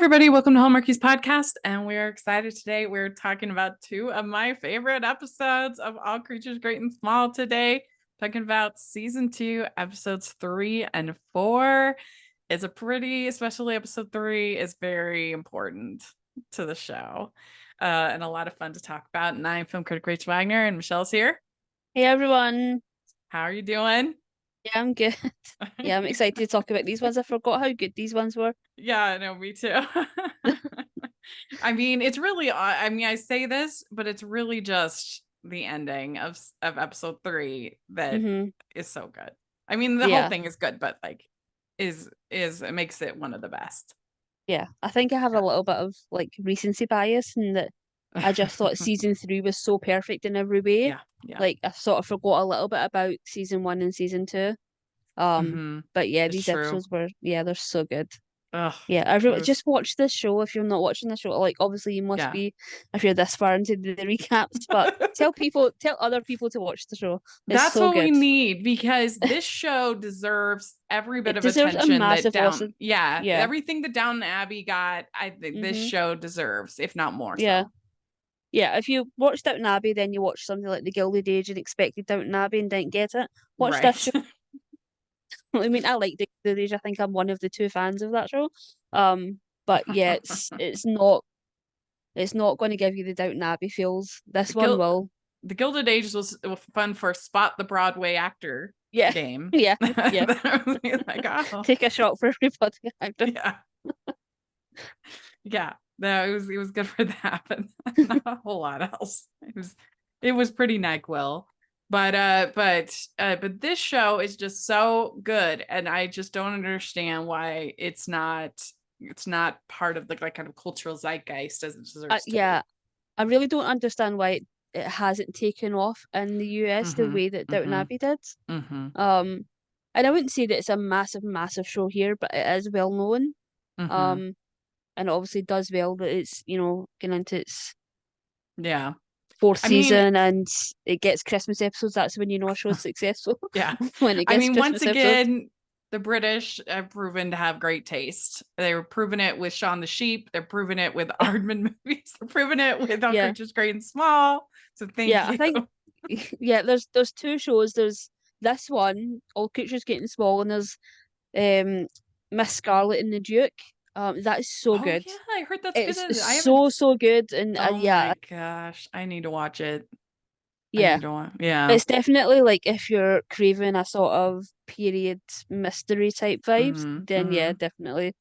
everybody. Welcome to Hallmarkies Podcast. And we're excited today. We're talking about two of my favorite episodes of All Creatures Great and Small today. Talking about season 2, episodes 3 and 4. It's especially episode 3 is very important to the show. And a lot of fun to talk about. And I'm film critic Rachel Wagner, and Michelle's here. Hey everyone. How are you doing? Yeah, I'm good. Yeah, I'm excited to talk about these ones. I forgot how good these ones were. Yeah, no, me too. I mean, it's really, I say this, but it's really just the ending of episode 3 that is so good. I mean, the whole thing is good, but like it makes it one of the best. Yeah, I think I have a little bit of like recency bias in that I just thought season 3 was so perfect in every way. Yeah. Like I sort of forgot a little bit about season 1 and season 2. But yeah, It's these true. episodes were they're so good. Ugh, Yeah, everyone just watch this show if you're not watching the show. Like obviously you must yeah. be if you're this far into the recaps, but tell other people to watch the show. It's That's so what we good. need, because this show deserves every bit It of deserves a attention that massive listen. Yeah. everything that Downton Abbey got, I think this show deserves, if not more Yeah. so. Yeah. If you watched Downton Abbey, then you watch something like The Gilded Age and expected Downton Abbey and didn't get it. Watch this Right. show. I mean, I like The Gilded Age. I think I'm one of the two fans of that show. But yeah, it's not going to give you the Downton Abbey feels. This The one Gil- will. the Gilded Age was fun for spot the Broadway actor Yeah. game. Yeah. Yeah. Like, oh, Take a shot for everybody actor. yeah, yeah. No, it was good for that, but not a whole lot else. It was pretty NyQuil. But this show is just so good, and I just don't understand why it's not part of the like kind of cultural zeitgeist as it deserves to Yeah. be. I really don't understand why it hasn't taken off in the US the Mm-hmm. way that Downton Mm-hmm. Abbey did. Mm-hmm. Um, and I wouldn't say that it's a massive, massive show here, but it is well known. Mm-hmm. Um, and it obviously does well that it's, getting into its Yeah. fourth I mean, season and it gets Christmas episodes. That's when you know a show is successful. yeah. When it I gets mean, once Christmas episodes. again, the British have proven to have great taste. They were proving it with Shaun the Sheep. They're proving it with Aardman movies. They're proving it with All Yeah. Creatures Great and Small. So thank Yeah, I you. think there's two shows. There's this one, All Creatures Getting Small, and there's um Miss Scarlet and the Duke. That is so Oh good. yeah, I heard that's good. It's I haven't. so good, and Oh yeah, my gosh, I need to watch it. I yeah. need to watch. Yeah. It's definitely like if you're craving a sort of period mystery type vibes, Mm-hmm. then yeah, Mm-hmm. definitely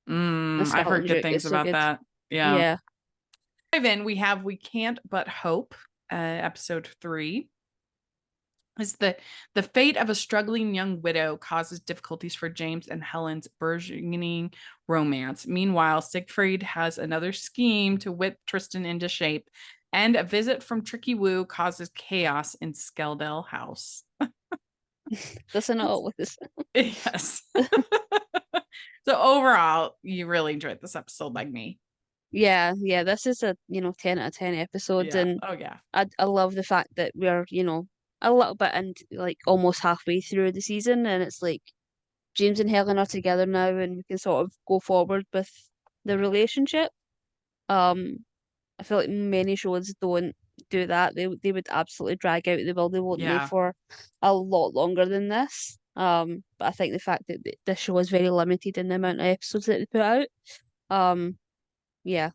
Miss I've Scarlet heard and good Duke things is so about good. that. Yeah. Yeah. Then we have We Can't But Hope, episode 3. Is the fate of a struggling young widow causes difficulties for James and Helen's burgeoning romance. Meanwhile, Siegfried has another scheme to whip Tristan into shape, and a visit from Tricky Woo causes chaos in Skeldale House. That's not all with this. Yes. So overall, you really enjoyed this episode like me. Yeah, yeah. This is a 10 out of 10 episode, Yeah. and Oh yeah. I love the fact that we're a little bit and like almost halfway through the season, and it's like James and Helen are together now, and we can sort of go forward with the relationship. Um, I feel like many shows don't do that. They would absolutely drag out the building, won't they, Yeah. for a lot longer than this. But I think the fact that this show is very limited in the amount of episodes that they put out. Um, yeah,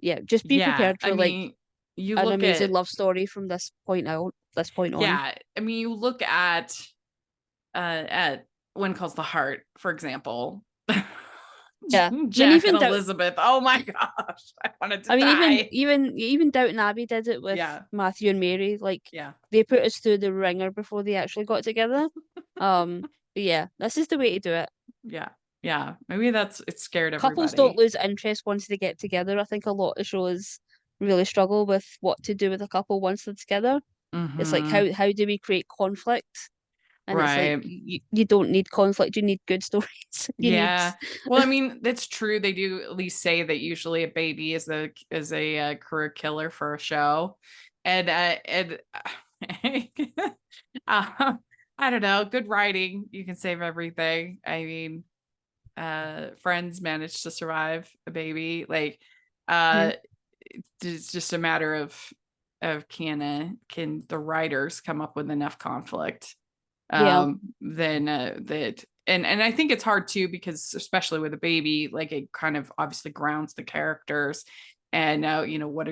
yeah. Just be Yeah. prepared I for like mean, you an look amazing at love story from this point out, this point on. yeah. I mean, you look at When Calls the Heart, for example. Yeah, I mean Jack and Elizabeth. Oh my gosh, I wanted to even die. even Downton Abbey did it with Yeah. Matthew and Mary. Like Yeah. they put us through the ringer before they actually got together. But yeah, this is the way to do it. Yeah. Yeah. Maybe it scared Couples don't everybody. lose interest once they get together. I think a lot of shows really struggle with what to do with a couple once they're together. It's like Mm-hmm. how do we create conflict? And it's like Right. you don't need conflict, you need good stories. You need Yeah. Well, I mean, that's true. They do at least say that usually a baby is a career killer for a show, and uh, I don't know. Good writing, you can save everything. I mean, friends managed to survive a baby. Like, Hmm. it's just a matter of can the writers come up with enough conflict, Yeah. then that and I think it's hard too, because especially with a baby, like it kind of obviously grounds the characters, and what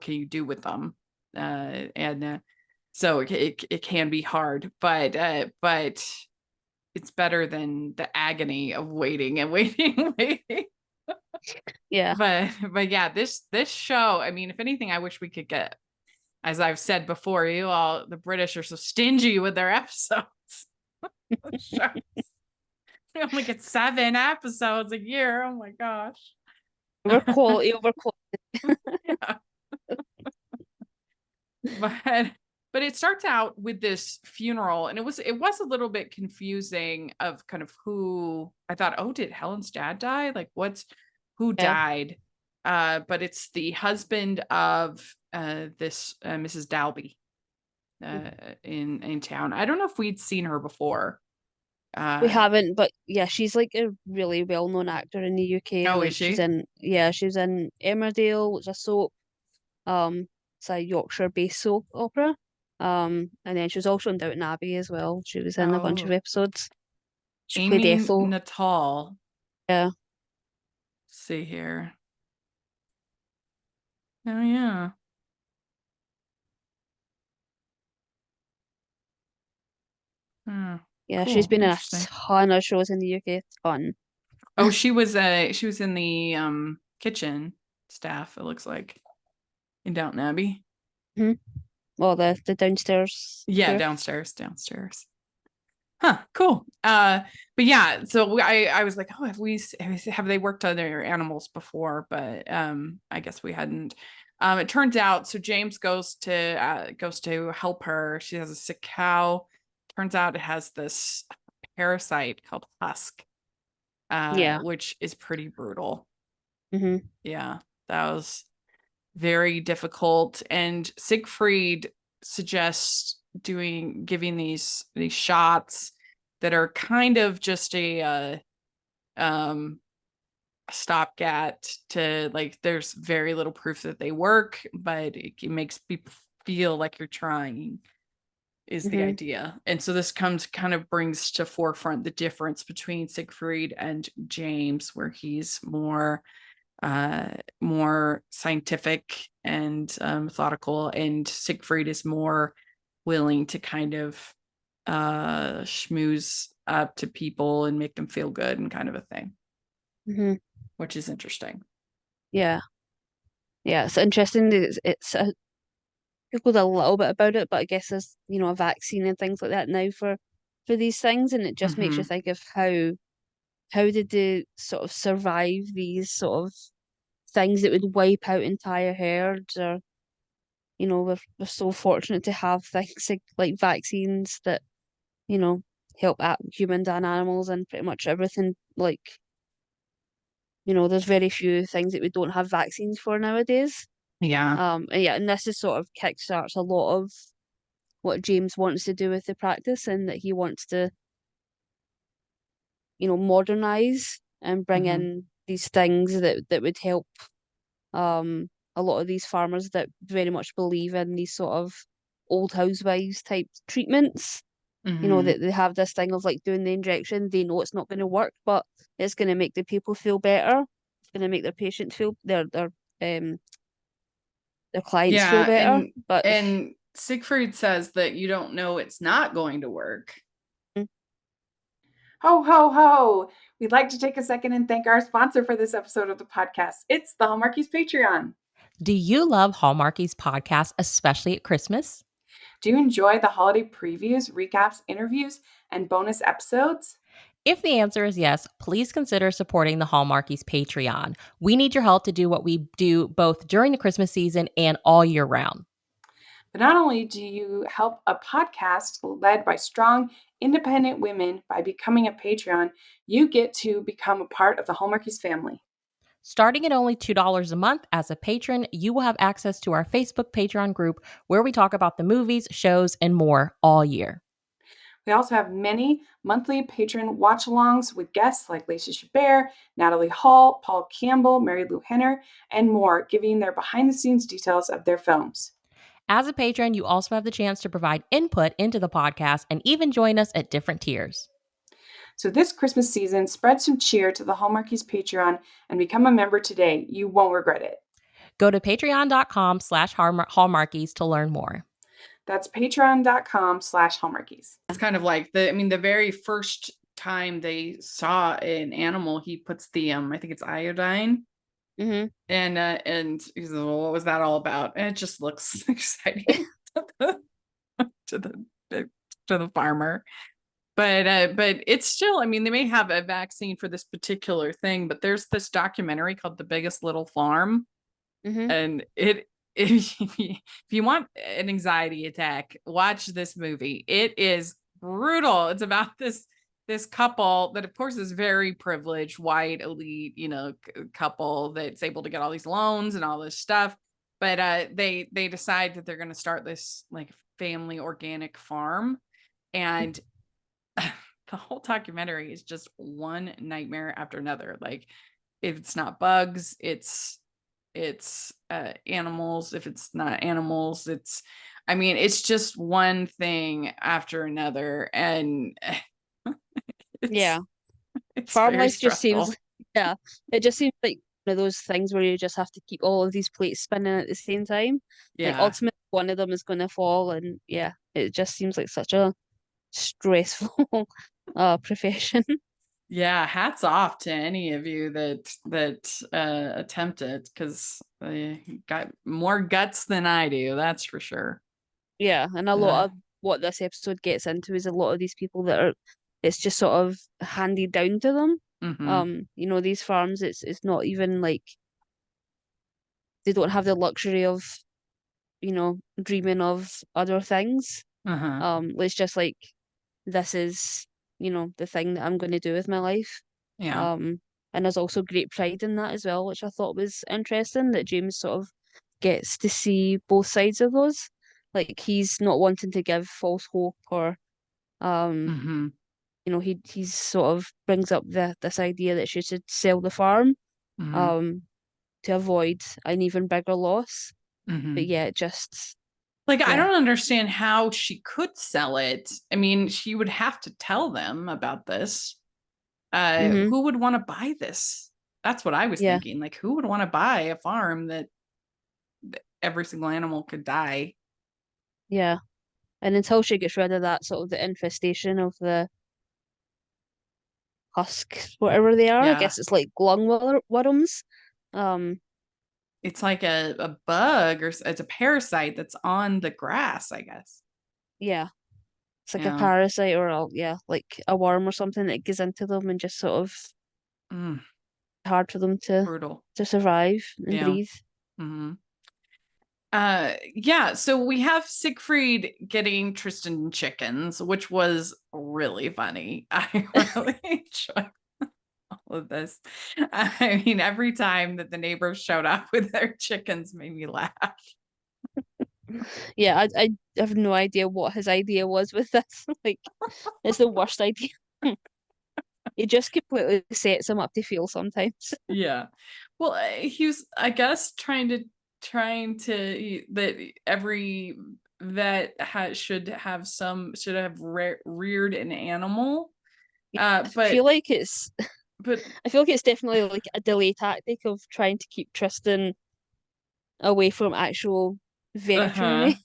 can you do with them, and so it can be hard, but it's better than the agony of waiting and waiting and waiting. Yeah. But yeah, this show, I mean, if anything, I wish we could get, as I've said before, the British are so stingy with their episodes. We only get 7 episodes a year. Oh my gosh. Over quality, over quality. Yeah. But it starts out with this funeral, and it was a little bit confusing of kind of who I thought, oh, did Helen's dad die? Like who Yeah. died? But it's the husband of this Mrs. Dalby in town. I don't know if we'd seen her before. We Uh, haven't, but yeah, she's like a really well-known actor in the UK. oh, is Like she's she? in, yeah, she's in Emmerdale, which is a soap. It's a Yorkshire-based soap opera. And then she was also in Downton Abbey as well. She was in a bunch of Oh, episodes. She played Amy Ethel. Natal. Yeah, Let's see here. Oh yeah. Oh, yeah, she's cool. been in a Interesting. ton of shows in the UK. Ton. Oh, she was in the kitchen staff, it looks like, in Downton Abbey. Hmm. Well, the downstairs Yeah, crew. downstairs. Huh, cool. But yeah, so I was like, oh, have they worked on their animals before? But I guess we hadn't. It turns out, so James goes to help her. She has a sick cow. Turns out it has this parasite called husk, Yeah. which is pretty brutal. Hmm. Yeah, that was very difficult. And Siegfried suggests giving these shots that are kind of just um stopgap to, like, there's very little proof that they work, but it makes people feel like you're trying, is the Hmm. idea. And so this kind of brings to forefront the difference between Siegfried and James, where he's more scientific and methodical, and Siegfried is more willing to kind of schmooze up to people and make them feel good and kind of a thing, Hmm. which is interesting. Yeah. Yeah. It's interesting. Googled a little bit about it, but I guess there's, a vaccine and things like that now for these things, and it just makes you Mm-hmm. think of how did they sort of survive these sort of things that would wipe out entire herds, or we're so fortunate to have things like vaccines that you know help out humans and animals and pretty much everything. Like, there's very few things that we don't have vaccines for nowadays. Yeah. And yeah, and this is sort of kickstarts a lot of what James wants to do with the practice, and that he wants to, modernize and bring Mm-hmm. in these things that would help a lot of these farmers that very much believe in these sort of old housewives type treatments. Mm-hmm. That they have this thing of like doing the injection, they know it's not going to work, but it's going to make the people feel better. It's going to make their patients feel their clients feel Yeah, better. But and Siegfried says that you don't know it's not going to work. Ho, ho, ho. We'd like to take a second and thank our sponsor for this episode of the podcast. It's the Hallmarkies Patreon. Do you love Hallmarkies podcast, especially at Christmas? Do you enjoy the holiday previews, recaps, interviews, and bonus episodes? If the answer is yes, please consider supporting the Hallmarkies Patreon. We need your help to do what we do both during the Christmas season and all year round. But not only do you help a podcast led by strong, independent women by becoming a Patreon, you get to become a part of the Hallmarkies family. Starting at only $2 a month as a patron, you will have access to our Facebook Patreon group where we talk about the movies, shows, and more all year. We also have many monthly patron watch-alongs with guests like Lacey Chabert, Natalie Hall, Paul Campbell, Mary Lou Henner, and more, giving their behind-the-scenes details of their films. As a patron, you also have the chance to provide input into the podcast and even join us at different tiers. So this Christmas season, spread some cheer to the Hallmarkies Patreon and become a member today. You won't regret it. Go to patreon.com/hallmarkies to learn more. That's patreon.com/hallmarkies. It's kind of like the very first time they saw an animal, he puts the I think it's iodine. Mm-hmm. And he says, well, what was that all about? And it just looks exciting to the farmer. But it's still, they may have a vaccine for this particular thing, but there's this documentary called The Biggest Little Farm. Mm-hmm. And if you want an anxiety attack, watch this movie. It is brutal. It's about this couple that of course is very privileged, white, elite, couple that's able to get all these loans and all this stuff. But they decide that they're going to start this like family organic farm. And the whole documentary is just one nightmare after another. Like if it's not bugs, it's animals. If it's not animals, it's just one thing after another. And Yeah. it's Farm very life just stressful. seems, it just seems like one of those things where you just have to keep all of these plates spinning at the same time. Like Yeah. ultimately one of them is going to fall, and it just seems like such a stressful profession. Yeah, hats off to any of you that attempt it, because you got more guts than I do, that's for sure. Yeah, and a lot of what this episode gets into is a lot of these people that are, it's just sort of handed down to them. Mhm. These farms, it's not even like they don't have the luxury of, dreaming of other things. Uh-huh. It's just like this is, the thing that I'm going to do with my life. Yeah. And there's also great pride in that as well, which I thought was interesting, that James sort of gets to see both sides of those. Like he's not wanting to give false hope, or Mhm. he's sort of brings up this idea that she should sell the farm Mhm. to avoid an even bigger loss. But Mhm. yeah, it just Like, I yeah. don't understand how she could sell it. She would have to tell them about this. Mm-hmm. Who would want to buy this? That's what I was Yeah. thinking. Like, who would want to buy a farm that every single animal could die? Yeah. And until she gets rid of that sort of the infestation of the husks, whatever they are, I Yeah. guess it's like worms. It's like a bug, or it's a parasite that's on the grass, I guess. Yeah. It's like a Yeah. parasite, or like a worm or something that goes into them and just sort of Mm, hard for them to brutal. survive and Yeah. breathe. Mm-hmm. Yeah, so we have Siegfried getting Tristan chickens, which was really funny. I really enjoyed all of this. Every time that the neighbors showed up with their chickens made me laugh. Yeah, I have no idea what his idea was with this. Like, it's the worst idea. It just completely sets him up to fail sometimes. Yeah. Well, he was, I guess, trying to that every vet should have reared an animal. I But feel like it's but I feel like it's definitely like a delay tactic of trying to keep Tristan away from actual uh-huh. veterinary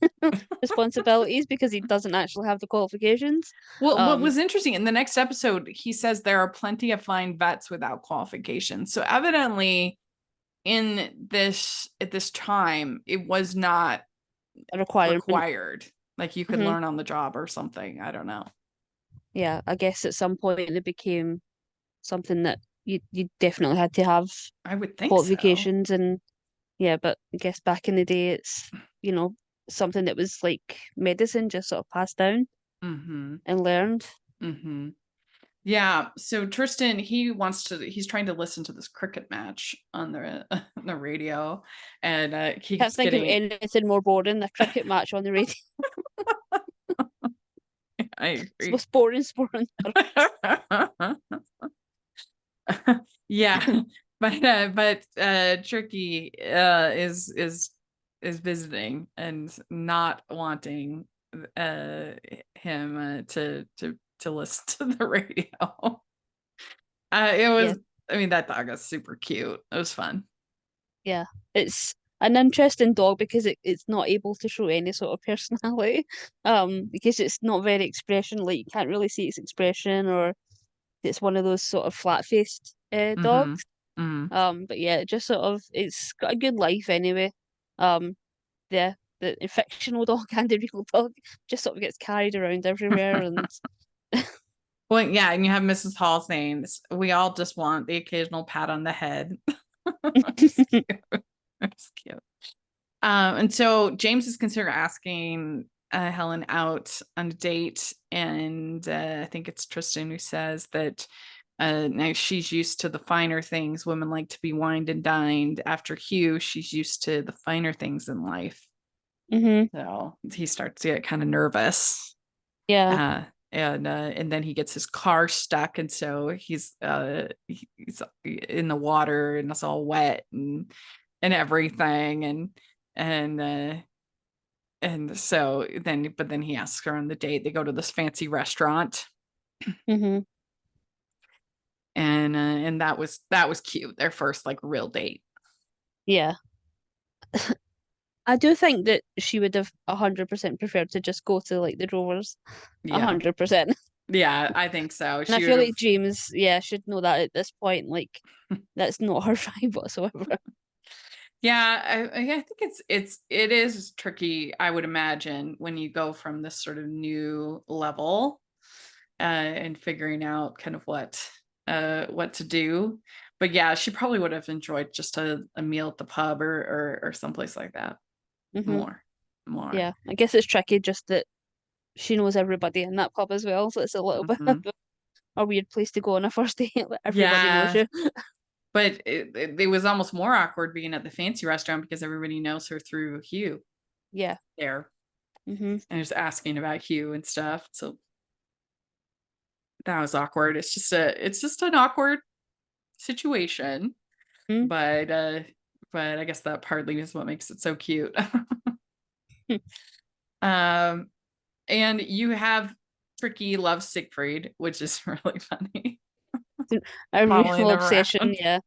responsibilities because he doesn't actually have the qualifications. Well, what was interesting in the next episode, he says there are plenty of fine vets without qualifications. So evidently, at this time, it was not A requirement. required. Like you could Mhm. learn on the job or something. I don't know. Yeah, I guess at some point it became something that you definitely had to have I would think so. qualifications, and yeah, but I guess back in the day it's something that was like medicine, just sort of passed down Mm-hmm. and learned. Mm-hmm. Yeah. So Tristan, he's trying to listen to this cricket match on the radio, and he Can't keeps think of getting anything more boring than a cricket match on the radio. I It's the agree. most boring sport on earth. Yeah, but Tricky is visiting and not wanting him to listen to the radio. It Yeah. was, I mean, that dog was super cute. It was fun. Yeah, it's an interesting dog because it's not able to show any sort of personality, because it's not very expression, like you can't really see its expression, or it's one of those sort of flat-faced Mm-hmm. dogs. Mm-hmm. But yeah, it just sort of it's got a good life anyway. Um, the fictional dog and the real dog just sort of gets carried around everywhere, and Well, yeah, and you have Mrs. Hall saying, "We all just want the occasional pat on the head." It's cute. It's cute. And so James is considering asking Helen out on a date, and I think it's Tristan who says that now she's used to the finer things. Women like to be wined and dined. After Hugh, she's used to the finer things in life. hmm So he starts to get kind of nervous. yeah, And then he gets his car stuck, and so he's in the water, and it's all wet and everything, and so then he asks her on the date. They go to this fancy restaurant, hmm and that was cute. Their first like real date. yeah. I do think that she would have 100% preferred to just go to like the Rovers, Yeah, 100%. yeah, I think so. And I She would feel have. like James, yeah, should know that at this point. Like, that's not her vibe whatsoever. Yeah, I think it is tricky, I would imagine, when you go from this sort of new level and figuring out kind of what to do. But yeah, she probably would have enjoyed just a meal at the pub or someplace like that hmm more. Yeah, I guess it's tricky just that she knows everybody in that pub as well, so it's a little bit of Mhm. a weird place to go on a first date. Like, everybody knows Yeah, you. but it was almost more awkward being at the fancy restaurant because everybody knows her through Hugh Yeah. there hmm and just asking about Hugh and stuff. So that was awkward. It's just an awkward situation, hmm but I guess that partly is what makes it so cute. um and you have Tricky loves Siegfried, which is really funny. A Following real them obsession, around. yeah.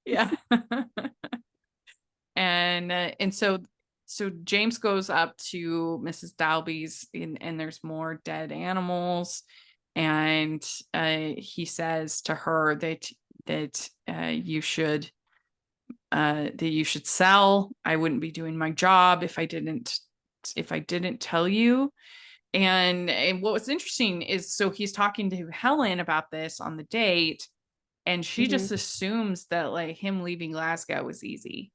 Yeah. And so James goes up to Mrs. Dalby's, and there's more dead animals, and he says to her that you should sell. I wouldn't be doing my job if I didn't tell you. And what was interesting is, so he's talking to Helen about this on the date, and she hmm just assumes that like him leaving Glasgow was easy.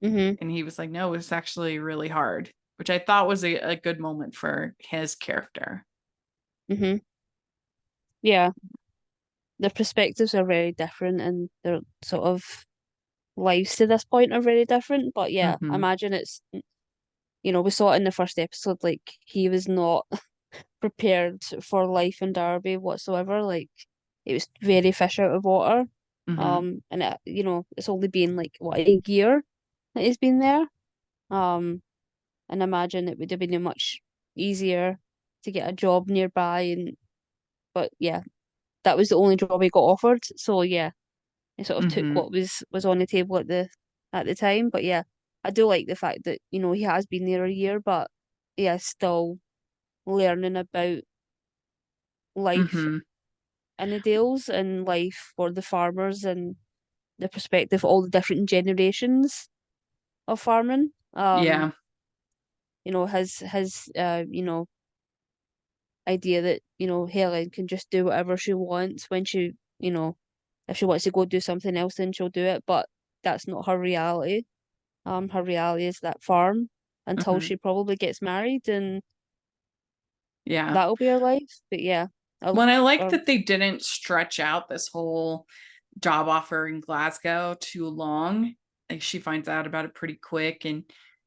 hmm And he was like, no, it was actually really hard, which I thought was a good moment for his character. hmm Yeah. The perspectives are very different, and their sort of lives to this point are very different. But yeah, I Mm-hmm. imagine it's, we saw it in the first episode, like he was not prepared for life in Derby whatsoever. Like, it was very fish out of water. Mm-hmm. And it's only been like what, a year that he's been there. And imagine it would have been much easier to get a job nearby, but yeah, that was the only job he got offered. So yeah, he sort of took Mm-hmm. what was on the table at the time. But yeah, I do like the fact that, he has been there a year, but yeah, still learning about life Mm-hmm. in the Dales and life for the farmers and the perspective of all the different generations of farming. Yeah. His idea that, Helen can just do whatever she wants when she, if she wants to go do something else, then she'll do it. But that's not her reality. Her reality is that farm until Mm-hmm. she probably gets married, and Yeah. that'll be her life. But yeah, Well, I like or that they didn't stretch out this whole job offer in Glasgow too long. Like she finds out about it pretty quick, and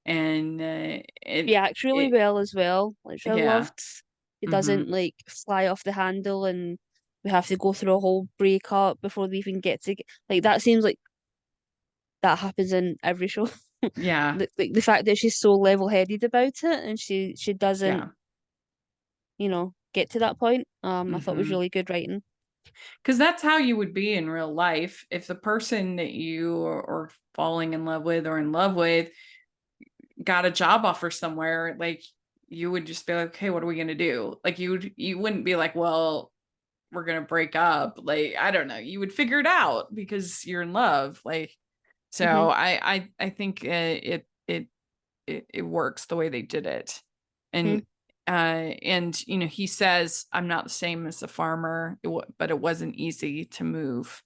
she acts really it well as well. Which I yeah. loved. It Mhm. doesn't like fly off the handle and we have to go through a whole breakup before we even get to like that seems like that happens in every show. Yeah. The fact that she's so level-headed about it and she doesn't, Yeah. get to that point. I thought was Mhm. really good writing. Because that's how you would be in real life. If the person that you are falling in love with or in love with got a job offer somewhere, like you would just be like, okay, what are we gonna do? Like you wouldn't be like, well, we're gonna break up. Like, I don't know. You would figure it out because you're in love. Like, so Mhm. I think it works the way they did it. And Mhm. and he says, I'm not the same as a farmer, but it wasn't easy to move.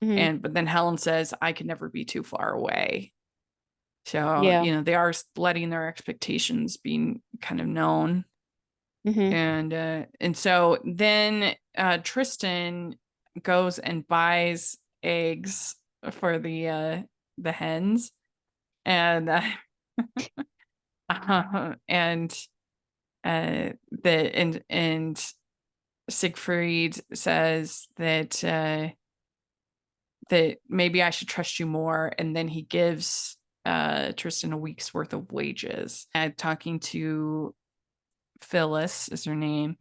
Mhm. But then Helen says, I could never be too far away. So, Yeah. they are letting their expectations being kind of known. Mhm. And so then Tristan goes and buys eggs for the hens. And and and Siegfried says that maybe I should trust you more, and then he gives Tristan a week's worth of wages. Talking to Phyllis is her name,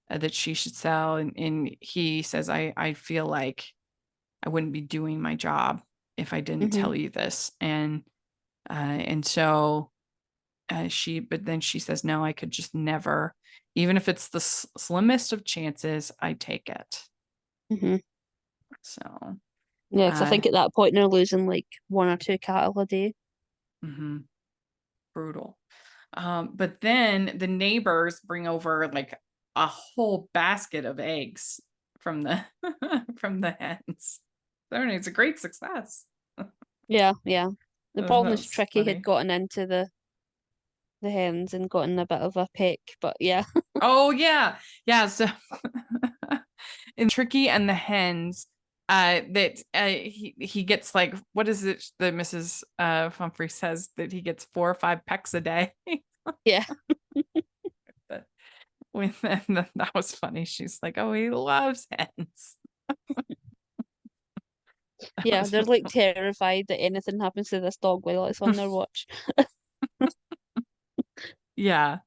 that she should sell, and he says, I feel like I wouldn't be doing my job if I didn't Mhm. tell you this, and so but then she says, no, I could just never, even if it's the slimmest of chances, I take it. Mhm. So Yeah, because I think at that point they're losing like 1 or 2 cattle a day. mhm, brutal. But then the neighbors bring over like a whole basket of eggs from the from the hens. So it's a great success. Yeah, yeah. The Oh, problem that is was Tricky had funny. gotten into the hens and gotten a bit of a peck, but yeah. Oh yeah. Yeah. So in Tricky and the Hens, that he gets like, what is it that Mrs. Humphrey says, that he gets 4 or 5 pecks a day. Yeah. But that was funny. She's like, oh, he loves hens. That Yeah, was they're like terrified that anything happens to this dog while it's on their watch. yeah.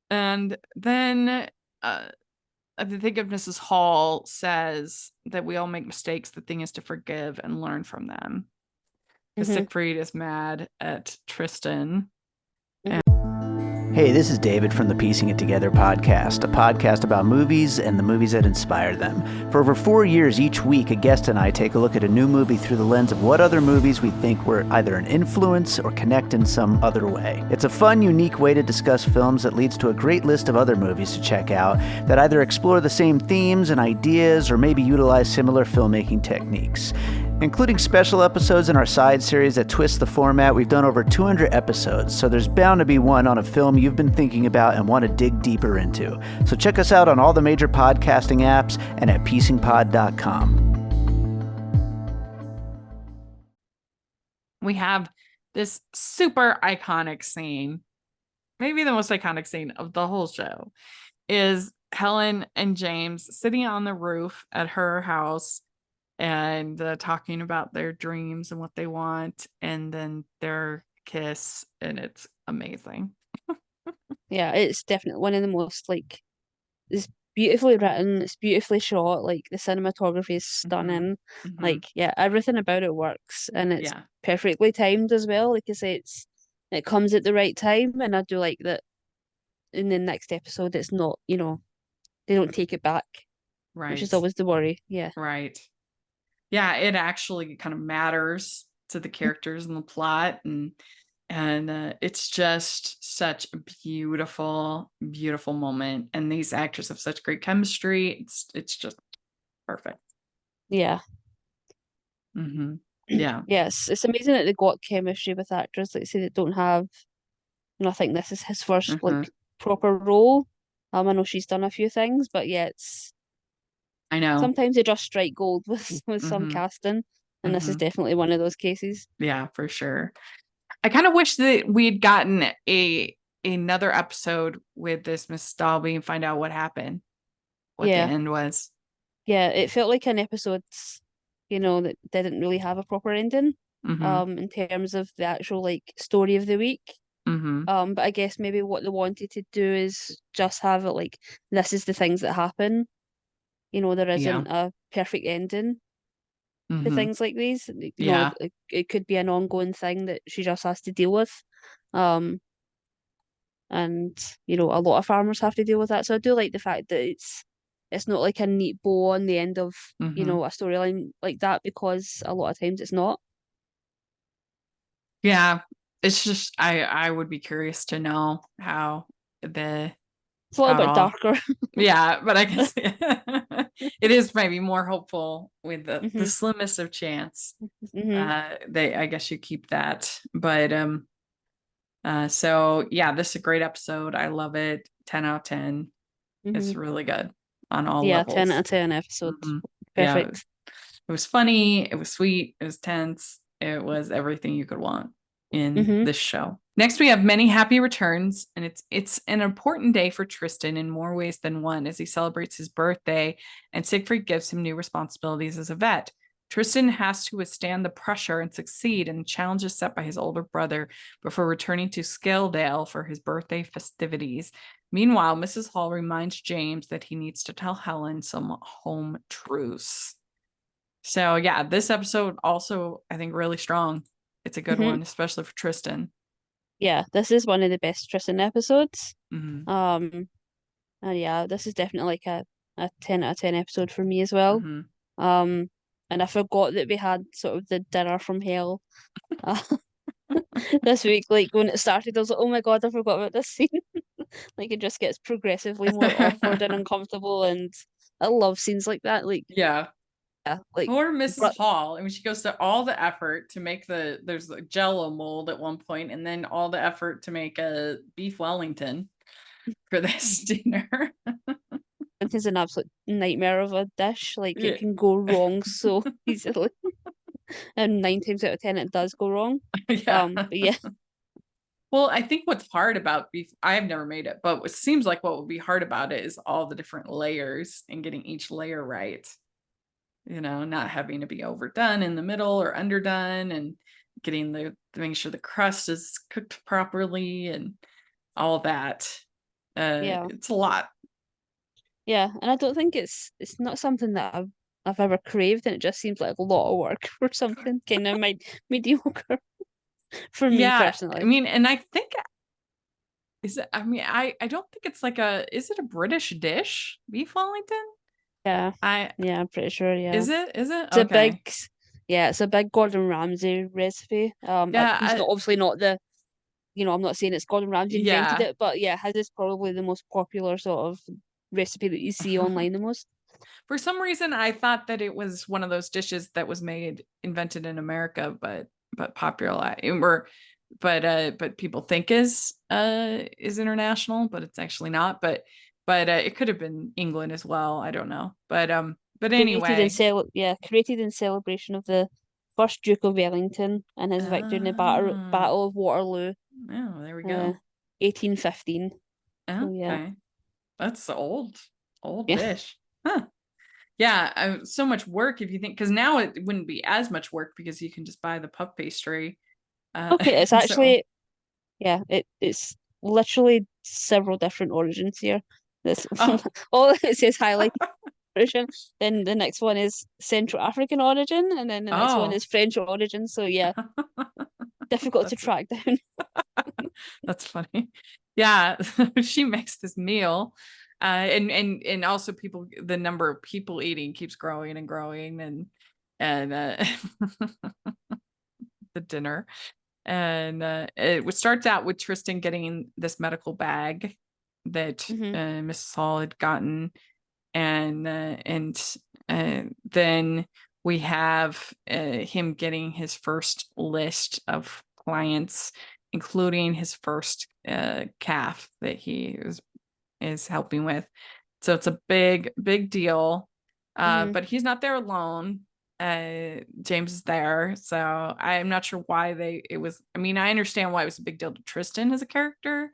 And then I think of Mrs. Hall says that we all make mistakes. The thing is to forgive and learn from them. Because Mhm. Siegfried is mad at Tristan. Hey, this is David from the Piecing It Together podcast, a podcast about movies and the movies that inspire them. For over 4 years each week, a guest and I take a look at a new movie through the lens of what other movies we think were either an influence or connect in some other way. It's a fun, unique way to discuss films that leads to a great list of other movies to check out that either explore the same themes and ideas or maybe utilize similar filmmaking techniques. Including special episodes in our side series that twist the format, we've done over 200 episodes, so there's bound to be one on a film you've been thinking about and want to dig deeper into. So check us out on all the major podcasting apps and at piecingpod.com. We have this super iconic scene, maybe the most iconic scene of the whole show, is Helen and James sitting on the roof at her house and talking about their dreams and what they want, and then their kiss, and it's amazing. Yeah, it's definitely one of the most like it's beautifully written, it's beautifully shot, like the cinematography is stunning. Mhm. Like, yeah, everything about it works and it's Yeah. perfectly timed as well. Like I say, it comes at the right time and I do like that in the next episode it's not, they don't take it back, which is Right. always the worry. Yeah. Right. Yeah, it actually kind of matters to the characters and the plot, and it's just such a beautiful, beautiful moment. And these actors have such great chemistry. It's just perfect. Yeah. Hmm. Yeah. Yes, it's amazing that they got chemistry with actors, like say, that don't have, I think this is his first Uh-huh. like proper role. I know she's done a few things, but yeah, it's I know. sometimes they just strike gold with some Hmm. casting, and this is Hmm. definitely one of those cases. Yeah, for sure. I kind of wish that we'd gotten another episode with this Miss Dalby and find out what happened, what the Yeah. end was. Yeah, it felt like an episode, that didn't really have a proper ending, Mm-hmm. in terms of the actual like story of the week. Mm-hmm. But I guess maybe what they wanted to do is just have it like this is the things that happen. There Yeah. isn't a perfect ending to Mm-hmm. things like these. Yeah. It could be an ongoing thing that she just has to deal with. Um, and a lot of farmers have to deal with that. So I do like the fact that it's not like a neat bow on the end of Mm-hmm. a storyline like that, because a lot of times it's not. Yeah. It's just I would be curious to know how the It's a little bit all darker. yeah, but I guess it is maybe more hopeful with the Mhm. slimmest of chance. Mhm. I guess you keep that. But so yeah, this is a great episode. I love it. 10 out of 10. It's Mhm. really good on all Yeah, 10 out levels. of 10 episode. Mhm. Yeah, Perfect. it was funny, it was sweet, it was tense, it was everything you could want in Mhm. this show. Next, we have Many Happy Returns, and it's an important day for Tristan in more ways than one as he celebrates his birthday and Siegfried gives him new responsibilities as a vet. Tristan has to withstand the pressure and succeed in the challenges set by his older brother before returning to Scaledale for his birthday festivities. Meanwhile, Mrs. Hall reminds James that he needs to tell Helen some home truths. So yeah, this episode also, I think, really strong. It's a good Mhm. one, especially for Tristan. Yeah, this is one of the best Tristan episodes. Mm-hmm. And yeah, this is definitely like a 10 out of 10 episode for me as well. Mm-hmm. Um, and I forgot that we had sort of the dinner from hell uh, this week. Like when it started, I was like, oh my God, I forgot about this scene. Like it just gets progressively more awkward and uncomfortable, and I love scenes like that. Like, Yeah. yeah, like Poor Mrs. but Hall. I mean, she goes to all the effort to make there's a Jello mold at one point, and then all the effort to make a beef Wellington for this dinner. it is an absolute nightmare of a dish. Like Yeah. it can go wrong so easily, and 9 times out of 10 it does go wrong. Yeah. But yeah, Well, I think what's hard about beef, I've never made it, but it seems like what would be hard about it is all the different layers and getting each layer right. Not having to be overdone in the middle or underdone, and getting making sure the crust is cooked properly and all that. yeah, It's a lot. yeah. And I don't think it's not something that I've ever craved, and it just seems like a lot of work for something kind of mediocre for me Yeah. I personally. mean, and I think is it, I mean, I don't think it's like is it a British dish? Beef Wellington? Yeah, I yeah, I'm pretty sure. Yeah. Is it? Is it? It's a big, Okay. yeah, it's a big Gordon Ramsay recipe. Yeah, He's not obviously not I'm not saying it's Gordon Ramsay invented yeah. it, but yeah, his is probably the most popular sort of recipe that you see online the most. For some reason, I thought that it was one of those dishes that was invented in America, but popular but people think is international, but it's actually not. But it could have been England as well. I don't know. But anyway. Created in celebration of the first Duke of Wellington and his victory in the Oh, Battle of Waterloo, oh, there we uh, go. 1815. So yeah, Okay, that's old yeah. dish, huh? Yeah, so much work if you think, because now it wouldn't be as much work because you can just buy the puff pastry. Okay, it's So actually yeah, it's literally several different origins here. This oh all it says highlight origin. Then the next one is Central African origin, and then the next one oh, is French origin. So yeah, difficult to that's track down. that's funny. Yeah, she makes this meal, and also the number of people eating keeps growing and growing, and the dinner. And it starts out with Tristan getting this medical bag that Hmm. Mrs. Hall had gotten, and then we have him getting his first list of clients, including his first calf that he is helping with. So it's a big deal. Hmm. But he's not there alone. James is there, so I'm not sure why it was. I mean, I understand why it was a big deal to Tristan as a character,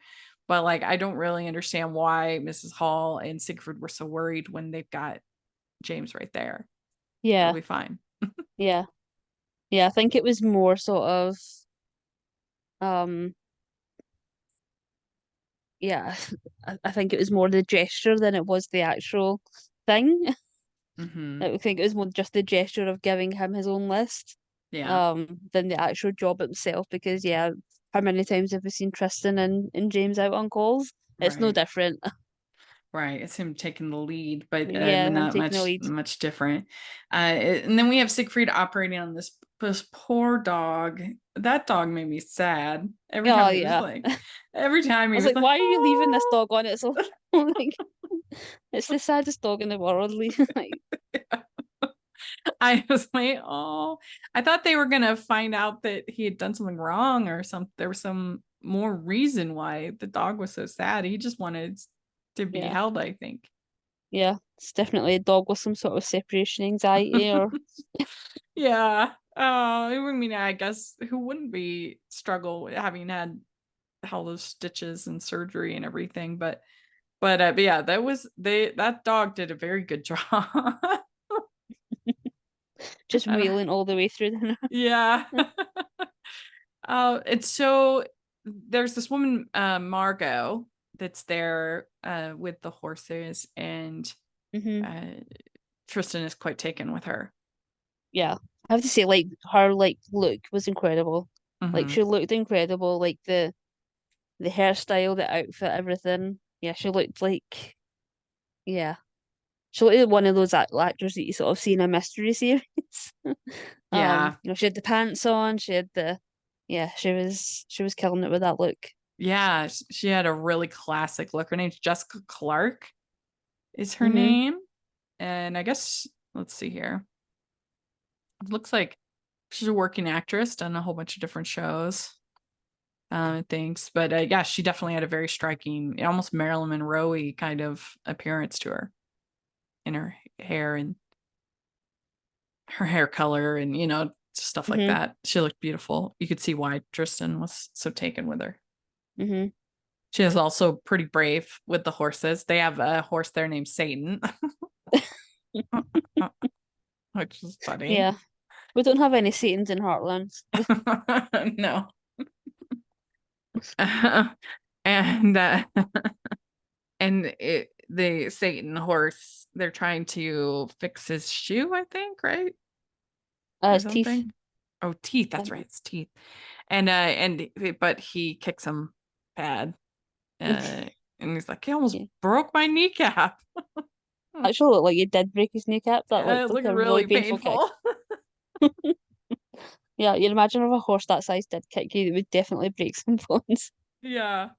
But like, I don't really understand why Mrs. Hall and Siegfried were so worried when they've got James right there. Yeah. It'll be fine. Yeah. Yeah, I think it was more sort of um yeah, I think it was more the gesture than it was the actual thing. Mm-hmm. I think it was more just the gesture of giving him his own list, Yeah. than the actual job itself. Because yeah, how many times have we seen Tristan and James out on calls? It's no Right. different. Right. It's him taking the lead, but Yeah, him not taking the much lead. much different. And then we have Siegfried operating on this poor dog. That dog made me sad every Oh time he was yeah. like, I every time he was was like, like, why are you leaving this oh. dog on its own? Like, it's the saddest dog in the world. Like, I was like, oh, I thought they were gonna find out that he had done something wrong or something. There was some more reason why the dog was so sad. He just wanted to be yeah, held, I think. yeah, it's definitely a dog with some sort of separation anxiety or Yeah. Oh, I mean, I guess who wouldn't be struggle with having had all those stitches and surgery and everything, but yeah, that dog did a very good job. just And wailing all the way through the yeah. And so there's this woman, Margot, that's there with the horses, and hmm uh, Tristan is quite taken with her. Yeah. I have to say, like, her like look was incredible. Like, Hmm. she looked incredible. Like the hairstyle, the outfit, everything. Yeah, she looked like, yeah, she looked like one of those actors that you sort of see in a mystery series. Yeah. She had the pants on. She had yeah, she was killing it with that look. Yeah, she had a really classic look. Her name's Jessica Clark is her hmm name. And I guess, let's see here. It looks like she's a working actress, done a whole bunch of different shows, things. But yeah, she definitely had a very striking, almost Marilyn Monroe-y kind of appearance to her in her hair and her hair color and, stuff like hmm that. She looked beautiful. You could see why Tristan was so taken with her. hmm She is also pretty brave with the horses. They have a horse there named Satan, which is funny. Yeah. We don't have any Satans in Heartland. No. And the Satan horse, they're trying to fix his shoe, I think, right? Or His teeth. something. Oh, teeth, that's right, it's teeth. But he kicks him bad. And he's like, he almost Yeah. broke my kneecap. Actually looked like you did break his kneecap. That Yeah, looked it like looked a really really painful kick. painful. Yeah, you'd imagine if a horse that size did kick you, it would definitely break some bones. Yeah.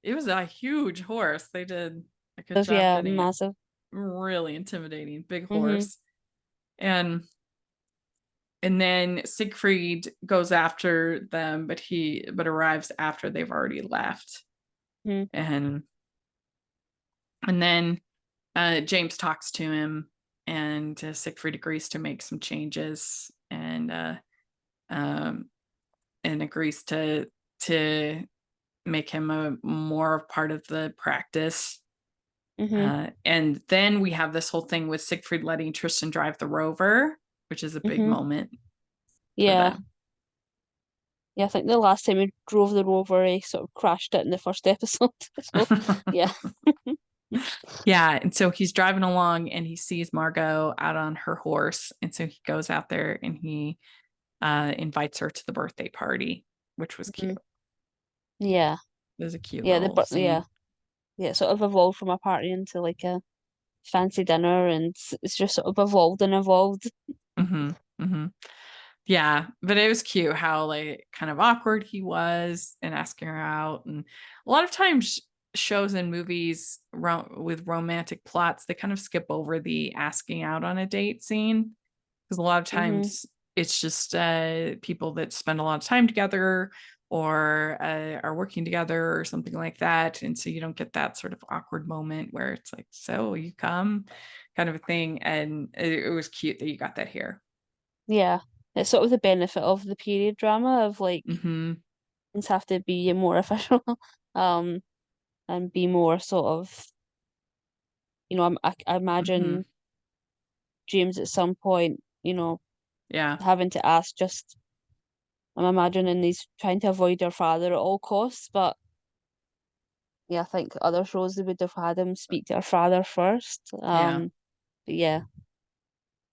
It was a huge horse. They did a good Because job yeah, getting it. massive. Really intimidating, big hmm horse. And then Siegfried goes after them, but arrives after they've already left. hmm And then James talks to him, and Siegfried agrees to make some changes, um, and agrees to make him a more part of the practice. hmm And then we have this whole thing with Siegfried letting Tristan drive the Rover, which is a big hmm moment for Yeah. them. Yeah, I think the last time he drove the Rover, he sort of crashed it in the first episode. So yeah. Yeah, and so he's driving along and he sees Margot out on her horse, and so he goes out there and he invites her to the birthday party, which was cute. Mhm. Yeah. It was a cute Yeah, little yeah. scene. Yeah, it sort of evolved from a party into like a fancy dinner, and it's just sort of evolved and evolved. Hmm. Hmm. Yeah, but it was cute how like kind of awkward he was and asking her out. And a lot of times shows and movies with romantic plots, they kind of skip over the asking out on a date scene, because a lot of hmm times it's just people that spend a lot of time together or are working together or something like that, and so you don't get that sort of awkward moment where it's like, so you come, kind of a thing. And it was cute that you got that here. Yeah. It's sort of the benefit of the period drama of like Hmm. things have to be more official. Um, and be more sort of, I imagine James at some point, Yeah. having to ask just, I'm imagining he's trying to avoid her father at all costs, but yeah, I think other shows they would have had him speak to her father first. Yeah. But yeah.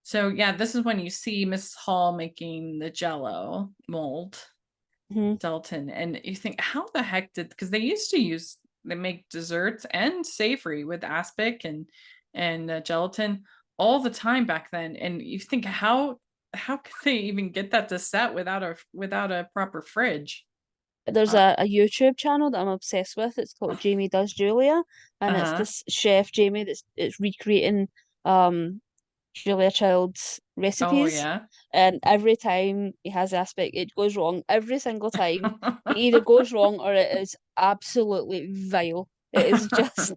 So yeah, this is when you see Mrs. Hall making the Jello mold, Mhm. gelatin, and you think, how the heck did? Because they make desserts and savory with aspic and gelatin all the time back then, and you think, how could they even get that to set without a proper fridge? There's Uh, a YouTube channel that I'm obsessed with. It's called Jamie Does Julia, and it's uh-huh. this chef Jamie that's it's recreating Julia Child's Oh recipes. yeah. And every time he has aspect, it goes wrong. Every single time, it either goes wrong or it is absolutely vile. It is just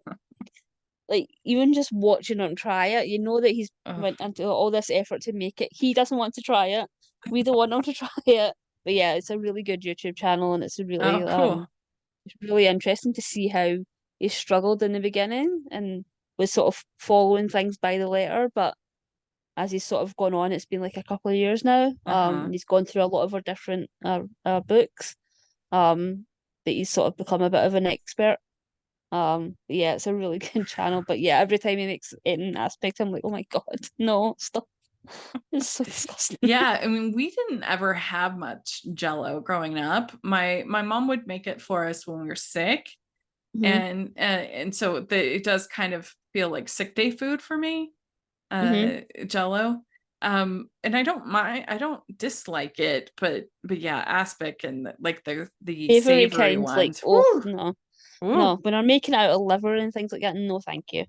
like even just watching him try it, you know that he's Ugh. went into all this effort to make it. He doesn't want to try it. We don't want him to try it. But yeah, it's a really good YouTube channel, and Oh, cool. it's really interesting to see how he struggled in the beginning and was sort of following things by the letter, but as he's sort of gone on, it's been like a couple of years now. Uh-huh. He's gone through a lot of our different books. That he's sort of become a bit of an expert. But yeah, it's a really good channel. But yeah, every time he makes it an aspect, I'm like, oh my God, no, stop. It's so disgusting. Yeah, I mean, we didn't ever have much Jello growing up. My mom would make it for us when we were sick, Hmm. and so it does kind of feel like sick day food for me. Hmm. Jello. And I don't mind, I don't dislike it, but yeah, aspic and like the Favorite savory kinds, like, ones. oh Whew, no, whew. no. When I'm making out of liver and things like that, no, thank you.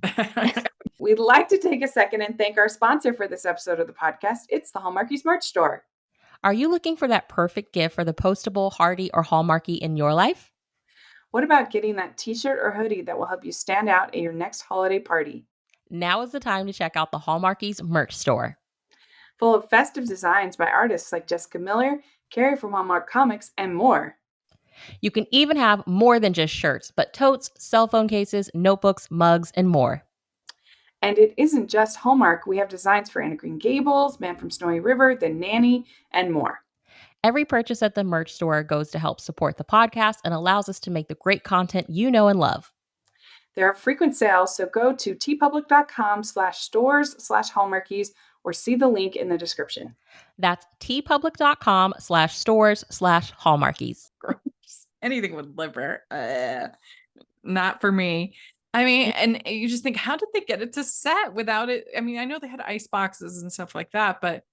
We'd like to take a second and thank our sponsor for this episode of the podcast. It's the Hallmarkies merch store. Are you looking for that perfect gift for the postable, hardy, or Hallmarky in your life? What about getting that t-shirt or hoodie that will help you stand out at your next holiday party? Now is the time to check out the Hallmarkies merch store. Full of festive designs by artists like Jessica Miller, Carrie from Hallmark Comics, and more. You can even have more than just shirts, but totes, cell phone cases, notebooks, mugs, and more. And it isn't just Hallmark. We have designs for Anna Green Gables, Man from Snowy River, The Nanny, and more. Every purchase at the merch store goes to help support the podcast and allows us to make the great content you know and love. There are frequent sales, so go to tpublic.com/stores/hallmarkies or see the link in the description. That's tpublic.com/stores/hallmarkies. Gross. Anything with liver, not for me. I mean, and you just think, how did they get it to set without it? I mean, I know they had ice boxes and stuff like that, but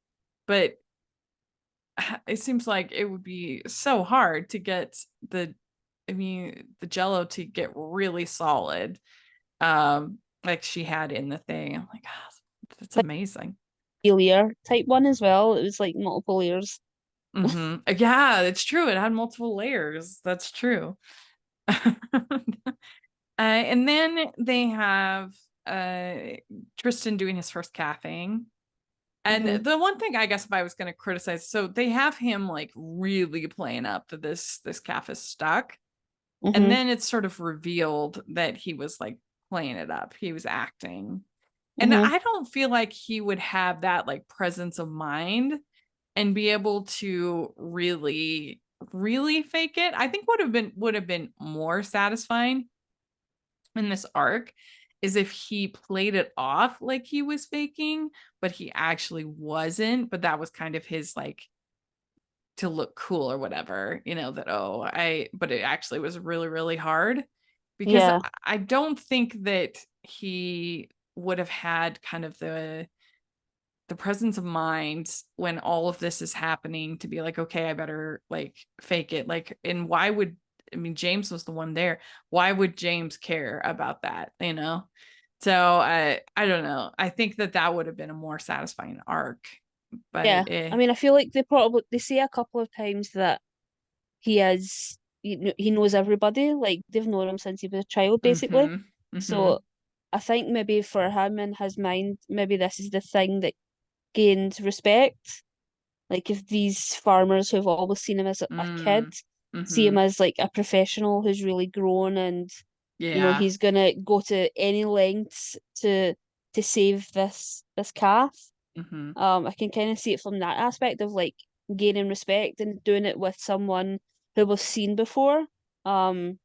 it seems like it would be so hard to get the Jello to get really solid, like she had in the thing. I'm like, oh, that's Like amazing. a layer type one as well. It was like multiple layers. Yeah, it's true. It had multiple layers. That's true. And then they have Tristan doing his first caffeine. And Hmm. the one thing I guess if I was going to criticize, so they have him like really playing up that this calf is stuck. And Hmm. then it's sort of revealed that he was like playing it up. He was acting. And Hmm. I don't feel like he would have that like presence of mind and be able to really, really fake it. I think would have been more satisfying in this arc is if he played it off like he was faking, but he actually wasn't. But that was kind of his like to look cool or whatever, that but it actually was really, really hard because Yeah. I don't think that he would have had kind of the presence of mind when all of this is happening to be like, okay, I better like fake it. Like, and why would, James was the one there. Why would James care about that? So I don't know. I think that would have been a more satisfying arc, Yeah. but I mean, I feel like they say a couple of times that he knows everybody. Like they've known him since he was a child, basically. mm-hmm, mm-hmm, So I think maybe for him in his mind, maybe this is the thing that gains respect. Like if these farmers who've always seen him as a kid see him mm-hmm. as like a professional who's really grown and You know, Yeah. he's gonna go to any lengths to save this calf. Mm-hmm. I can kind of see it from that aspect of like gaining respect and doing it with someone who we've seen before, um,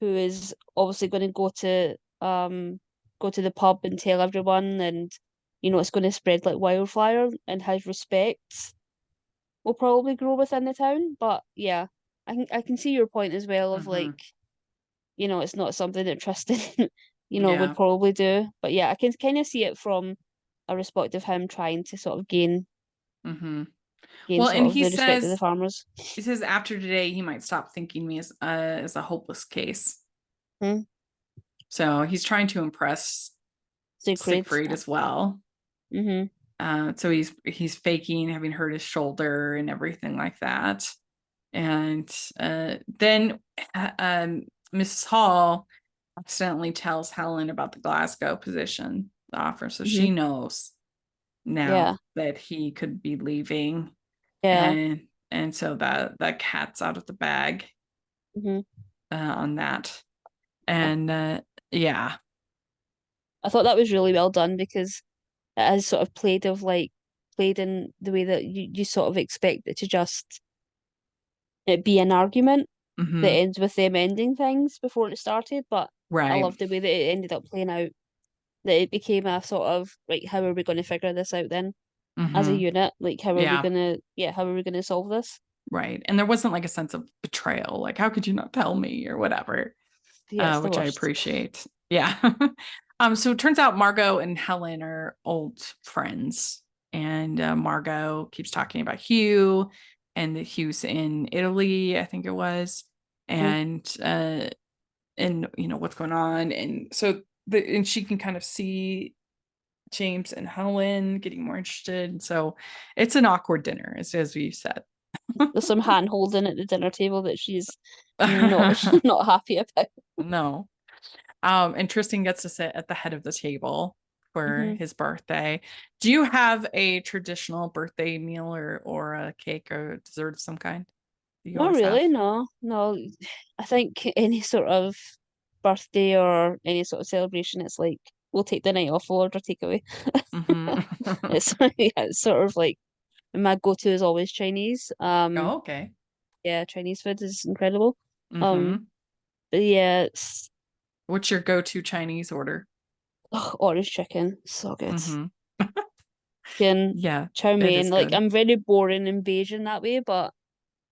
who is obviously going to go to the pub and tell everyone, and you know it's going to spread like wildfire, and his respect will probably grow within the town. But yeah, I can see your point as well of Mm-hmm. like, you know, it's not something that Tristan, would Yeah. probably do. But yeah, I can kind of see it from a respect of him trying to sort of Mm-hmm. gain Well, and sort of the respect of the farmers. he says after today he might stop thinking me as a hopeless case. Hmm. So he's trying to impress Siegfried. Siegfried as well. Mm-hmm. So he's faking having hurt his shoulder and everything like that. And then Mrs. Hall accidentally tells Helen about the Glasgow position, the offer. So Mm-hmm. she knows now Yeah. that he could be leaving. Yeah. And so that cat's out of the bag Mm-hmm. on that. Yeah. And yeah. I thought that was really well done because it has sort of played in the way that you sort of expect it to just it be an argument that Mm-hmm. ends with them ending things before it started. But I Right. love the way that it ended up playing out. That it became a sort of like, how are we going to figure this out then as a Mm-hmm. unit? Like, Yeah. how are we gonna solve this? Right. And there wasn't like a sense of betrayal, like, how could you not tell me or whatever, Yeah, it's the which I worst. appreciate. Yeah. So it turns out Margot and Helen are old friends. And Margot keeps talking about Hugh and that Hugh's in Italy, I think it was. Mm. And you know what's going on. And so and she can kind of see James and Helen getting more interested. And so it's an awkward dinner, as we said. There's some hand holding at the dinner table that she's not not happy about. No. And Tristan gets to sit at the head of the table for Hmm. his birthday. Do you have a traditional birthday meal or a cake or dessert of some kind that you Not always have? really, no. No. I think any sort of birthday or any sort of celebration, it's like we'll take the night off, we'll order takeaway. Mm-hmm. It's yeah, it's sort of like my go-to is always Chinese. Oh, okay. Yeah, Chinese food is incredible. Mm-hmm. Um, but yeah, it's What's your go-to Chinese order? orange chicken, so good. Mm-hmm. Chicken, Yeah, chow it is mein. Like good. I'm very boring and Beijing that way, but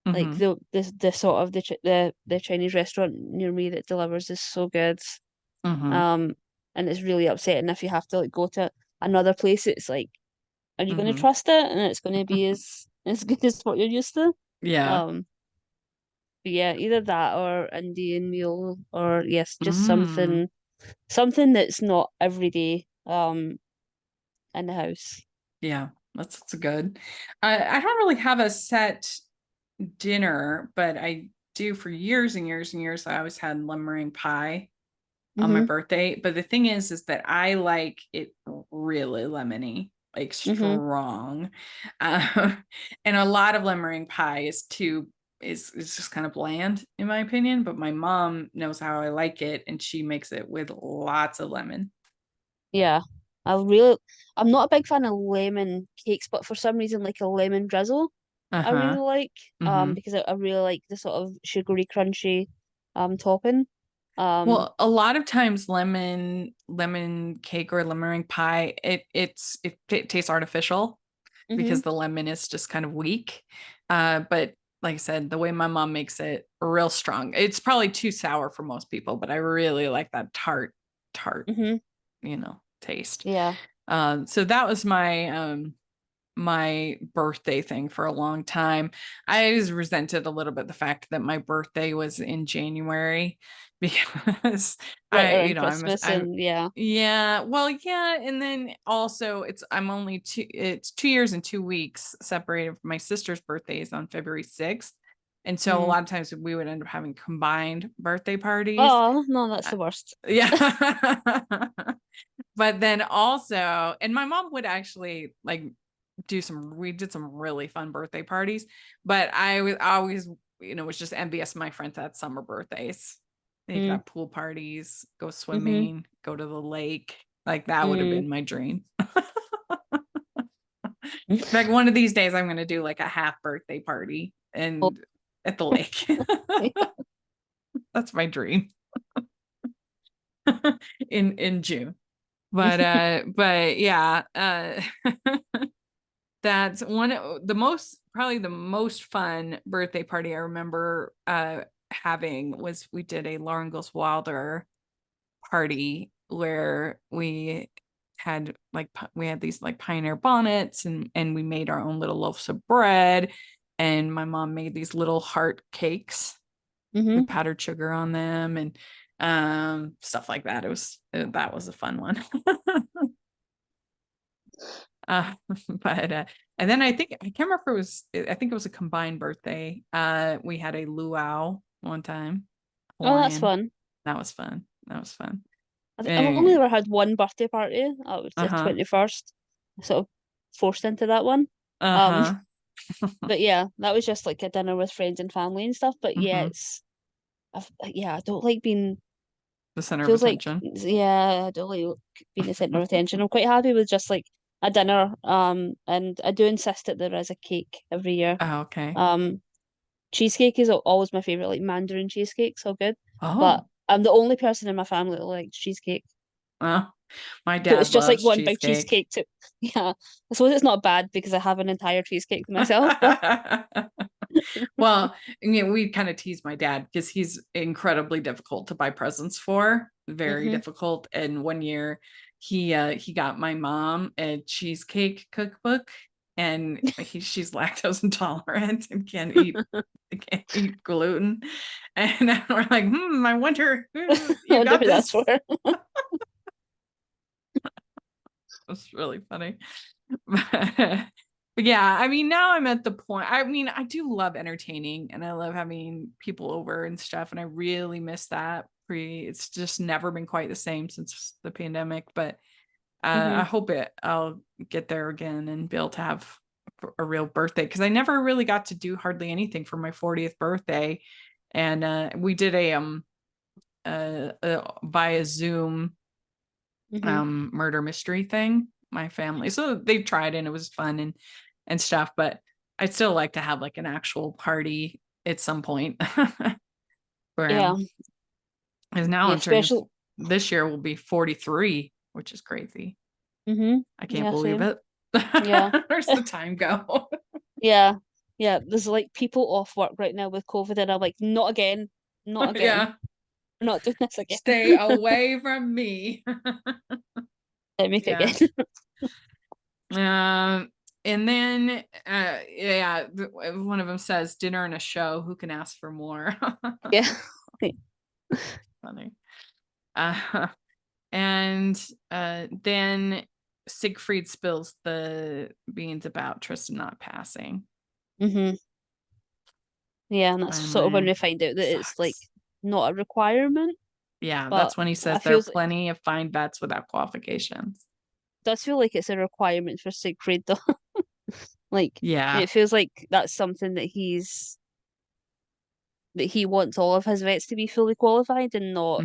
like Mm-hmm. the sort of the Chinese restaurant near me that delivers is so good. Mm-hmm. Um, and it's really upsetting if you have to like go to another place. It's like, are you going to Mm-hmm. trust it? And it's going to be as good as what you're used to. Yeah. Um, but yeah, either that or Indian meal, or yes, just Mm. something that's not every day. In the house. Yeah, that's good. I don't really have a set dinner, but I do for years and years and years. I always had lemon meringue pie on my Mm-hmm. birthday. But the thing is that I like it really lemony, like Mm-hmm. strong. Uh, and a lot of lemon meringue pie is just kind of bland in my opinion. But my mom knows how I like it, and she makes it with lots of lemon. Yeah. I'm not a big fan of lemon cakes, but for some reason like a lemon drizzle I really Uh-huh. like. Mm-hmm. Because I really like the sort of sugary crunchy topping. Um Well, a lot of times lemon cake or lemon meringue pie, it tastes artificial mm-hmm. because the lemon is just kind of weak. But like I said, the way my mom makes it, real strong. It's probably too sour for most people, but I really like that tart, Mm-hmm. taste. Yeah. So that was my birthday thing for a long time. I always resented a little bit the fact that my birthday was in January because Right I, around I'm, Christmas I'm, and yeah. yeah, well, yeah. And then also it's 2 years and 2 weeks separated from my sister's birthdays on February 6th. And so a Mm. lot of times we would end up having combined birthday parties. Oh, no, that's the worst. Yeah. But then also, and my mom would actually like we did some really fun birthday parties, but I was always, was just envious of my friends that had summer birthdays. They could have pool parties, go Mm-hmm. swimming, go to the lake. Like that would have been my dream. Like one of these days I'm going to do like a half birthday party and at the lake. That's my dream. in June. But yeah, that's one of the probably the most fun birthday party I remember having was we did a Lauren Goes Wilder party where we had these like pioneer bonnets and we made our own little loaves of bread, and my mom made these little heart cakes with powdered sugar on them and stuff like that. That was a fun one. But and then I can't remember if I think it was a combined birthday. We had a luau one time. Oh, that's Hawaiian. fun. That was fun. I've only ever had one birthday party. That was the Uh-huh. 21st. Sort of forced into that one. Uh-huh. But yeah, that was just like a dinner with friends and family and stuff. But yeah, I don't like being. The center of Feels like attention. I don't like being the center of attention. I'm quite happy with just like a dinner. And I do insist that there is a cake every year. Oh, okay. Cheesecake is always my favorite, like Mandarin cheesecake, so good. Oh. But I'm the only person in my family that likes cheesecake. Well, my So dad it's just like loves one big cheesecake too. Yeah. I suppose it's not bad because I have an entire cheesecake myself. Well, I mean, we kind of tease my dad because he's incredibly difficult to buy presents for, very difficult. And one year he got my mom a cheesecake cookbook, and she's lactose intolerant and can't eat gluten. And we're like, I wonder who you got this for. It's really funny. But yeah, I mean, now I'm at the point. I mean, I do love entertaining and I love having people over and stuff. And I really miss that. It's just never been quite the same since the pandemic. But I hope I'll get there again and be able to have a real birthday, because I never really got to do hardly anything for my 40th birthday. And we did via Zoom murder mystery thing, my family, so they tried and it was fun and stuff, but I'd still like to have like an actual party at some point. For Yeah, him, because now yeah, I'm turning especially this year will be 43, which is crazy. I can't believe same. it. Yeah. Where's the time go? Yeah, there's like people off work right now with COVID, and I'm like, not again, Yeah, we're not doing this again. stay away from me. Make it Yeah. again. And then one of them says dinner and a show, who can ask for more? Yeah. Funny. And then Siegfried spills the beans about Tristan not passing. Yeah, and that's sort of when we find out that it's like not a requirement. Yeah, that's when he says there are plenty of fine bets without qualifications. Does feel like it's a requirement for Siegfried though. Like, yeah, it feels like that's something that he wants all of his vets to be fully qualified and not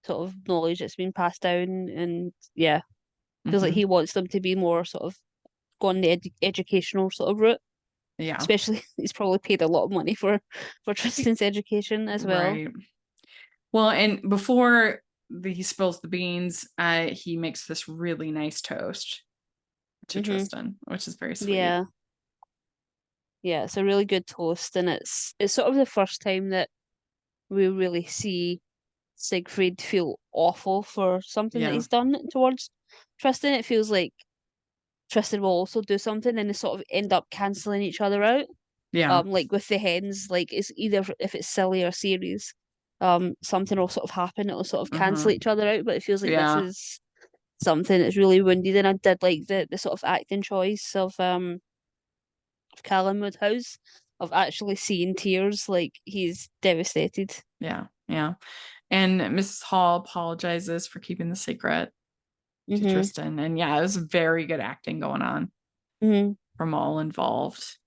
sort of knowledge that's been passed down. And yeah, feels like he wants them to be more sort of gone the educational sort of route. Yeah, especially he's probably paid a lot of money for Tristan's education as well. Right. Well, and before he spills the beans, he makes this really nice toast to Tristan, which is very sweet. Yeah, it's a really good toast, and it's sort of the first time that we really see Siegfried feel awful for something that he's done towards Tristan. It feels like Tristan will also do something and they sort of end up cancelling each other out. Yeah. Like with the hens, like it's either if it's silly or serious, something will sort of happen, it'll sort of cancel each other out. But it feels like this is something that's really wounded, and I did like the sort of acting choice of Callum Woodhouse, of actually seeing tears, like he's devastated. Yeah. And Mrs. Hall apologizes for keeping the secret to Tristan, and it was very good acting going on from all involved.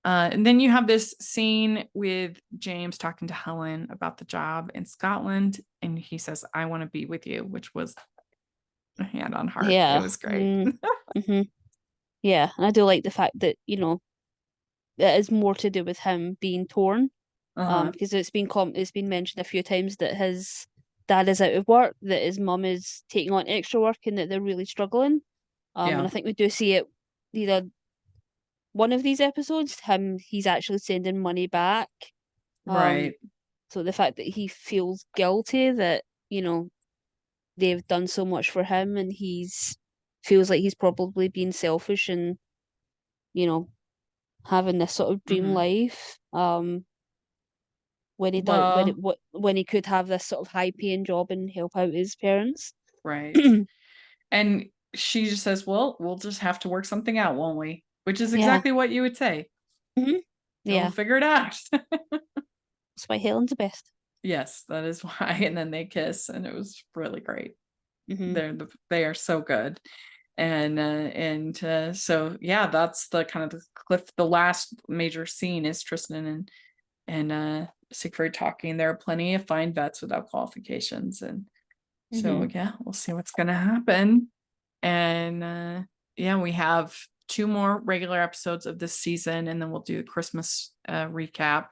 And then you have this scene with James talking to Helen about the job in Scotland, and he says, "I want to be with you," which was a hand on heart. Yeah. It was great. Mm-hmm. Yeah, and I do like the fact that, it is more to do with him being torn. Uh-huh. Because it's been mentioned a few times that his dad is out of work, that his mum is taking on extra work, and that they're really struggling. Yeah. And I think we do see it either one of these episodes, he's actually sending money back. Right. So the fact that he feels guilty that, they've done so much for him, and he's feels like he's probably being selfish and, having this sort of dream Mhm. life. When he does Well, when he could have this sort of high paying job and help out his parents. right. And she just says, "Well, we'll just have to work something out, won't we?" Which is Yeah. exactly what you would say. Hmm. We'll Yeah. figure it out. That's why Helen's the best. Yes, that is why. And then they kiss, and it was really great. Hmm. They are so good. And so yeah, that's the kind of the cliff. The last major scene is Tristan and Siegfried talking. There are plenty of fine vets without qualifications, and so Hmm. yeah, we'll see what's gonna happen. And yeah, we have 2 more regular episodes of this season, and then we'll do the Christmas recap,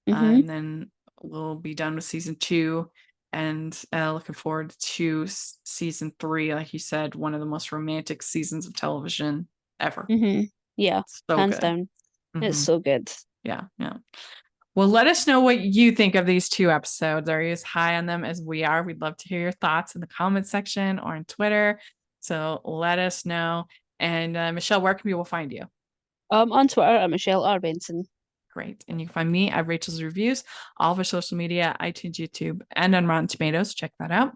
Hmm. and then we'll be done with season 2. And looking forward to season 3. Like you said, one of the most romantic seasons of television ever. Hmm. Yeah. So Hands good. down. It's Mhm. so good. Yeah. Well, let us know what you think of these 2 episodes. Are you as high on them as we are? We'd love to hear your thoughts in the comment section or on Twitter. So let us know. And Michelle, where can people find you? On Twitter at Michelle R. Benson. Great. And you can find me at Rachel's Reviews, all of our social media, iTunes, YouTube, and on Rotten Tomatoes. Check that out.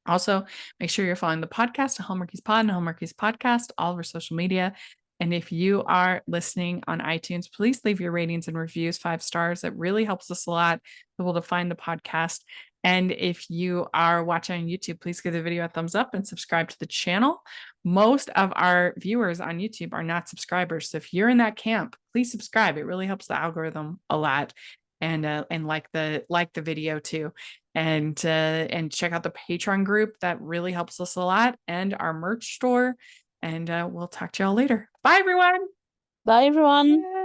Also, make sure you're following the podcast, Hallmarkies Pod and Hallmarkies Podcast, all of our social media. And if you are listening on iTunes, please leave your ratings and reviews 5 stars. It really helps us a lot able to find the podcast. And if you are watching on YouTube, please give the video a thumbs up and subscribe to the channel. Most of our viewers on YouTube are not subscribers. So if you're in that camp, please subscribe. It really helps the algorithm a lot. And like the video too. And check out the Patreon group. That really helps us a lot, and our merch store. And we'll talk to y'all later. Bye, everyone. Bye, everyone. Bye.